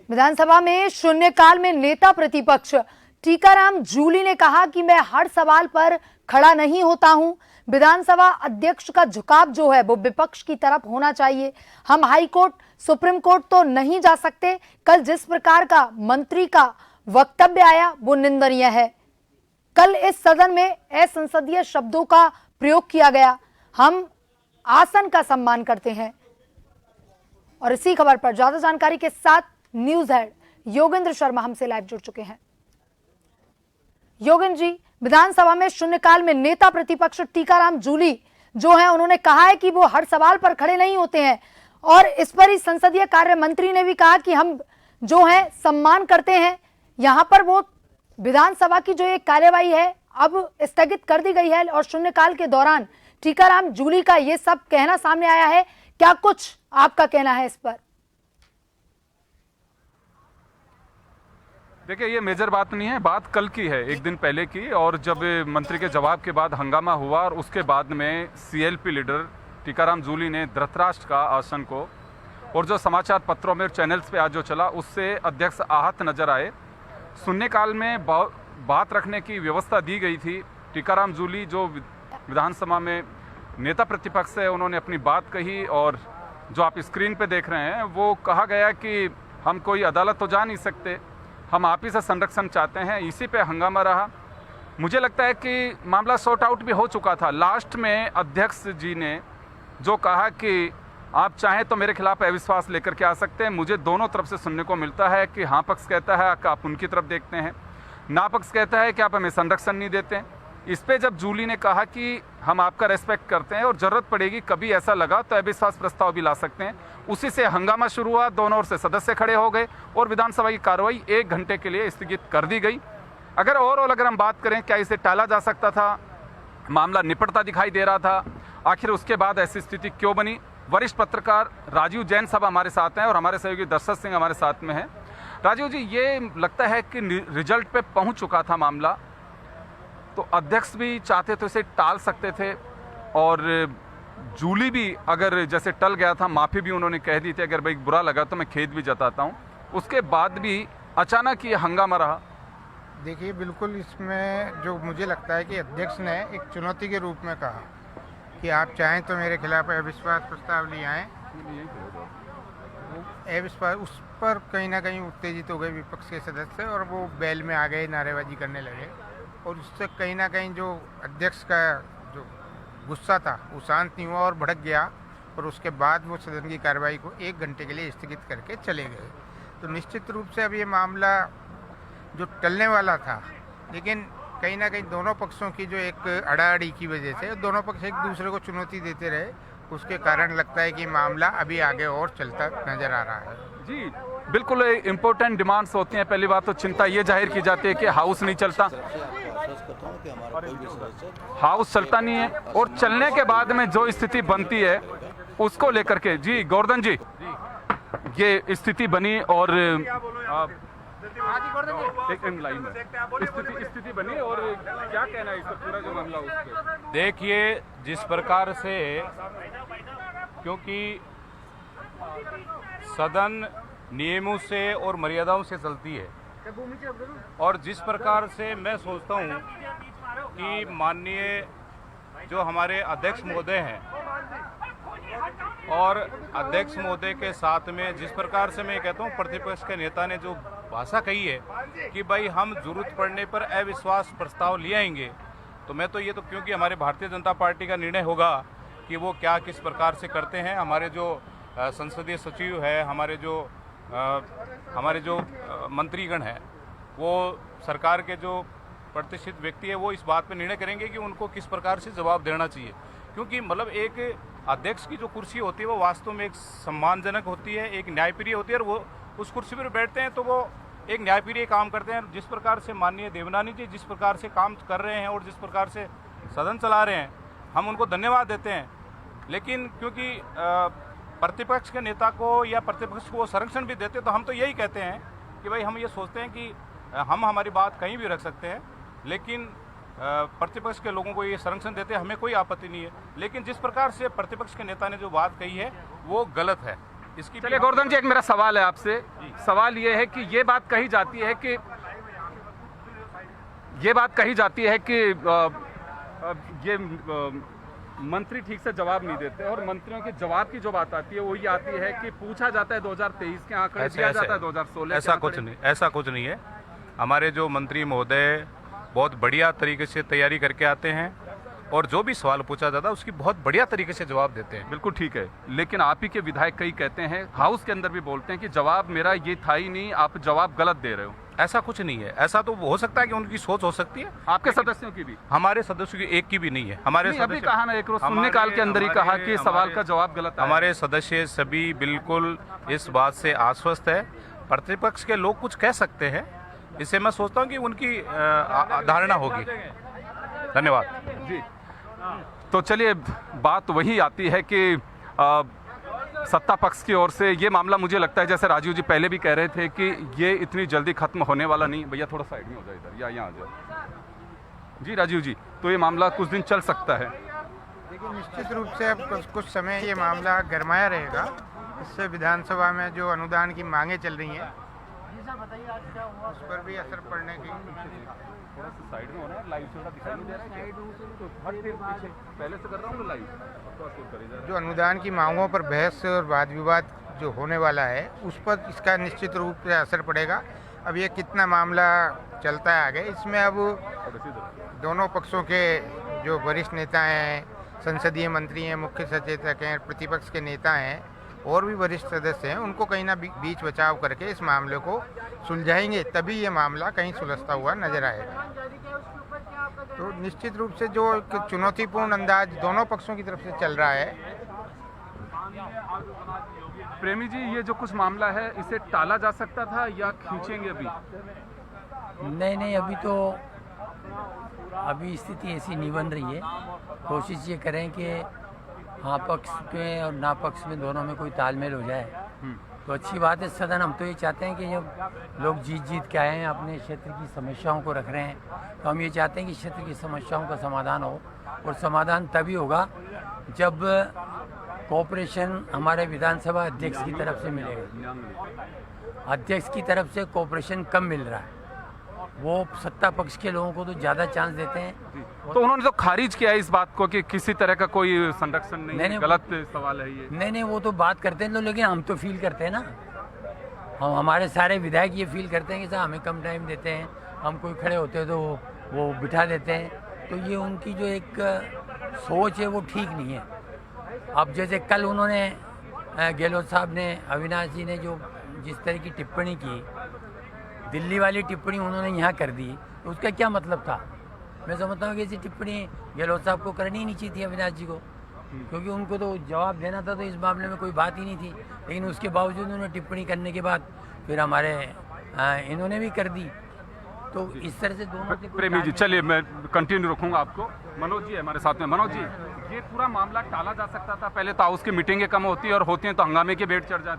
विधानसभा में शून्यकाल में नेता प्रतिपक्ष टीकाराम जूली ने कहा कि मैं हर सवाल पर खड़ा नहीं होता हूं। विधानसभा अध्यक्ष का झुकाव जो है वो विपक्ष की तरफ होना चाहिए। हम हाई कोर्ट सुप्रीम कोर्ट तो नहीं जा सकते। कल जिस प्रकार का मंत्री का वक्तव्य आया वो निंदनीय है। कल इस सदन में असंसदीय शब्दों का प्रयोग किया गया। हम आसन का सम्मान करते हैं। और इसी खबर पर ज्यादा जानकारी के साथ न्यूज हेड योगेंद्र शर्मा हमसे लाइव जुड़ चुके हैं। योगेंद्र जी, विधानसभा में शून्यकाल में नेता प्रतिपक्ष टीकाराम जूली जो है उन्होंने कहा है कि वो हर सवाल पर खड़े नहीं होते हैं और इस पर ही संसदीय कार्य मंत्री ने भी कहा कि हम जो है सम्मान करते हैं। यहां पर वो विधानसभा की जो एक कार्यवाही है अब स्थगित कर दी गई है और शून्यकाल के दौरान टीकाराम जूली का ये सब कहना सामने आया है। क्या कुछ आपका कहना है इस पर? देखिए, ये मेजर बात नहीं है, बात कल की है, एक दिन पहले की। और जब मंत्री के जवाब के बाद हंगामा हुआ और उसके बाद में सीएलपी लीडर टीकाराम जूली ने धृतराष्ट्र का आसन को, और जो समाचार पत्रों में और चैनल्स पे आज जो चला उससे अध्यक्ष आहत नजर आए। शून्यकाल में बात रखने की व्यवस्था दी गई थी। टीकाराम जूली जो विधानसभा में नेता प्रतिपक्ष है उन्होंने अपनी बात कही और जो आप स्क्रीन पे देख रहे हैं वो कहा गया कि हम कोई अदालत तो जा नहीं सकते, हम आप ही से संरक्षण चाहते हैं। इसी पे हंगामा रहा। मुझे लगता है कि मामला सॉर्ट आउट भी हो चुका था। लास्ट में अध्यक्ष जी ने जो कहा कि आप चाहें तो मेरे खिलाफ अविश्वास लेकर के आ सकते हैं। मुझे दोनों तरफ से सुनने को मिलता है कि हाँ पक्ष कहता है कि आप उनकी तरफ देखते हैं, ना पक्ष कहता है कि आप हमें संरक्षण नहीं देते। इस पे जब जूली ने कहा कि हम आपका रेस्पेक्ट करते हैं और ज़रूरत पड़ेगी कभी ऐसा लगा तो अविश्वास प्रस्ताव भी ला सकते हैं, उसी से हंगामा शुरू हुआ। दोनों ओर से सदस्य खड़े हो गए और विधानसभा की कार्रवाई 1 घंटे के लिए स्थगित कर दी गई। अगर ओवरऑल अगर हम बात करें क्या इसे टाला जा सकता था, मामला निपटता दिखाई दे रहा था, आखिर उसके बाद ऐसी स्थिति क्यों बनी? वरिष्ठ पत्रकार राजीव जैन साहब हमारे साथ हैं और हमारे सहयोगी दर्शक सिंह हमारे साथ में हैं। राजीव जी, ये लगता है कि रिजल्ट पे पहुंच चुका था मामला, तो अध्यक्ष भी चाहते तो इसे टाल सकते थे और जूली भी अगर जैसे टल गया था, माफ़ी भी उन्होंने कह दी थी, अगर भाई बुरा लगा तो मैं खेद भी जताता हूँ। उसके बाद भी अचानक ये हंगामा रहा। देखिए, बिल्कुल इसमें जो मुझे लगता है कि अध्यक्ष ने एक चुनौती के रूप में कहा कि आप चाहें तो मेरे खिलाफ अविश्वास प्रस्ताव ले आएँ। अविश्वास उस पर कहीं ना कहीं उत्तेजित हो गए विपक्ष के सदस्य और वो बैल में आ गए, नारेबाजी करने लगे और उससे कहीं ना कहीं जो अध्यक्ष का जो गुस्सा था वो शांत नहीं हुआ और भड़क गया और उसके बाद वो सदन की कार्रवाई को 1 घंटे के लिए स्थगित करके चले गए। तो निश्चित रूप से अब ये मामला जो टलने वाला था, लेकिन कहीं ना कहीं दोनों पक्षों की जो एक अड़ाअड़ी की वजह से दोनों पक्ष एक दूसरे को चुनौती देते रहे, उसके कारण लगता है कि मामला अभी आगे और चलता नजर आ रहा है। जी बिल्कुल, इम्पोर्टेंट डिमांड्स होती हैं। पहली बात तो चिंता ये जाहिर की जाती है कि हाउस नहीं चलता, हाउस चलता नहीं है और चलने के बाद में जो स्थिति बनती है उसको लेकर के, जी गोवर्धन जी, ये स्थिति बनी और एक लाइन में स्थिति बनी और क्या कहना है इस पर पूरा जो मामला उसके? देखिए, जिस प्रकार से, क्योंकि सदन नियमों से और मर्यादाओं से चलती है और जिस प्रकार से मैं सोचता हूँ कि माननीय जो हमारे अध्यक्ष महोदय हैं और अध्यक्ष महोदय के साथ में जिस प्रकार से मैं कहता हूँ प्रतिपक्ष के नेता ने जो भाषा कही है कि भाई हम जरूरत पड़ने पर अविश्वास प्रस्ताव ले आएंगे, तो मैं तो ये तो क्योंकि हमारे भारतीय जनता पार्टी का निर्णय होगा कि वो क्या किस प्रकार से करते हैं। हमारे जो संसदीय सचिव है, हमारे जो मंत्रीगण हैं, वो सरकार के जो प्रतिष्ठित व्यक्ति है वो इस बात पर निर्णय करेंगे कि उनको किस प्रकार से जवाब देना चाहिए। क्योंकि मतलब एक अध्यक्ष की जो कुर्सी होती है वो वास्तव में एक सम्मानजनक होती है, एक न्यायप्रिय होती है और वो उस कुर्सी पर बैठते हैं तो वो एक न्यायप्रिय काम करते हैं। जिस प्रकार से माननीय देवनानी जी जिस प्रकार से काम कर रहे हैं और जिस प्रकार से सदन चला रहे हैं, हम उनको धन्यवाद देते हैं। लेकिन क्योंकि प्रतिपक्ष के नेता को या प्रतिपक्ष को संरक्षण भी देते, तो हम तो यही कहते हैं कि भाई हम ये सोचते हैं कि हम हमारी बात कहीं भी रख सकते हैं, लेकिन प्रतिपक्ष के लोगों को ये संरक्षण देते हमें कोई आपत्ति नहीं है। लेकिन जिस प्रकार से प्रतिपक्ष के नेता ने जो बात कही है वो गलत है इसकी चलिए गोवर्धन जी, एक मेरा सवाल है आपसे। सवाल ये है कि ये बात कही जाती है कि ये मंत्री ठीक से जवाब नहीं देते और मंत्रियों के जवाब की जो बात आती है वो ये आती है कि पूछा जाता है 2023 के आंकड़े, दिया जाता है 2016 ऐसा कुछ नहीं है। हमारे जो मंत्री महोदय बहुत बढ़िया तरीके से तैयारी करके आते हैं और जो भी सवाल पूछा जाता है उसकी बहुत बढ़िया तरीके से जवाब देते हैं। बिल्कुल ठीक है, लेकिन आप ही के विधायक कई कहते हैं, हाउस के अंदर भी बोलते हैं कि जवाब मेरा ये था ही नहीं, आप जवाब गलत दे रहे हो। ऐसा कुछ नहीं है। ऐसा तो हो सकता है कि उनकी सोच हो सकती है, आपके सदस्यों की भी? हमारे सदस्यों की एक की भी नहीं है। हमारे नहीं, अभी कहा ना, एक रोज शून्य काल के अंदर ही कहा कि सवाल का जवाब गलत है। हमारे सदस्य सभी बिल्कुल इस बात से आश्वस्त है। प्रतिपक्ष के लोग कुछ कह सकते हैं, इससे मैं सोचता हूँ कि उनकी धारणा होगी। धन्यवाद जी। तो चलिए, बात वही आती है कि सत्ता पक्ष की ओर से ये मामला, मुझे लगता है जैसे राजीव जी पहले भी कह रहे थे कि ये इतनी जल्दी खत्म होने वाला नहीं। भैया थोड़ा साइड में हो जाए इधर, या यहाँ आ जाओ। जी राजीव जी, तो ये मामला कुछ दिन चल सकता है? देखिए, निश्चित रूप से अब कुछ समय ये मामला गरमाया रहेगा। इससे विधानसभा में जो अनुदान की मांगें चल रही हैं उस पर भी असर पड़ने की। थोड़ा सा साइड में होना है, लाइव थोड़ा दिखाई नहीं दे रहा है। तो हट फिर पीछे, पहले से कर रहा हूँ लाइव, तो असर कर ही जा रहा है। जो अनुदान की मांगों पर बहस और वाद विवाद जो होने वाला है उस पर इसका निश्चित रूप से असर पड़ेगा। अब ये कितना मामला चलता है आगे, इसमें अब दोनों पक्षों के जो वरिष्ठ नेता हैं, संसदीय मंत्री हैं, मुख्य सचेतक हैं, प्रतिपक्ष के नेता हैं और भी वरिष्ठ सदस्य हैं, उनको कहीं ना बीच बचाव करके इस मामले को सुलझाएंगे, तभी ये मामला कहीं सुलझता हुआ नजर आएगा। तो निश्चित रूप से जो एक चुनौतीपूर्ण अंदाज दोनों पक्षों की तरफ से चल रहा है। प्रेमी जी, ये जो कुछ मामला है इसे टाला जा सकता था या खींचेंगे अभी? नहीं, अभी स्थिति ऐसी नहीं बन रही है। कोशिश ये करें कि हाँ पक्ष में और ना पक्ष में दोनों में कोई तालमेल हो जाए तो अच्छी बात है। सदन हम तो ये चाहते हैं कि जब लोग जीत के आए हैं, अपने क्षेत्र की समस्याओं को रख रहे हैं, तो हम ये चाहते हैं कि क्षेत्र की समस्याओं का समाधान हो, और समाधान तभी होगा जब कोऑपरेशन हमारे विधानसभा अध्यक्ष की तरफ से मिलेगा। अध्यक्ष की तरफ से कोऑपरेशन कम मिल रहा है, वो सत्ता पक्ष के लोगों को तो ज़्यादा चांस देते हैं। तो उन्होंने तो खारिज किया इस बात को कि किसी तरह का कोई संरक्षण नहीं, गलत सवाल है ये। नहीं, वो तो बात करते हैं तो, लेकिन हम तो फील करते हैं ना, हम हमारे सारे विधायक ये फील करते हैं कि साहब हमें कम टाइम देते हैं, हम कोई खड़े होते हैं तो वो बिठा देते हैं। तो ये उनकी जो एक सोच है वो ठीक नहीं है। अब जैसे कल उन्होंने गहलोत साहब ने, अविनाश जी ने जो जिस तरह की टिप्पणी की, दिल्ली वाली टिप्पणी उन्होंने यहाँ कर दी, तो उसका क्या मतलब था? मैं समझता हूँ कि ऐसी टिप्पणी गहलोत साहब को करनी ही नहीं चाहिए थी, अविनाश जी को, क्योंकि उनको तो जवाब देना था, तो इस मामले में कोई बात ही नहीं थी। लेकिन उसके बावजूद उन्होंने टिप्पणी करने के बाद फिर हमारे इन्होंने भी कर दी। तो इस तरह से दोनों के प्रेमी जी, चलिए मैं कंटिन्यू रखूंगा आपको। मनोज जी है हमारे साथ में। मनोज जी, ये पूरा मामला टाला जा सकता था? पहले तो हाउस की मीटिंगें कम होती है और होती हैं तो हंगामे की बेट चढ़ जाती है।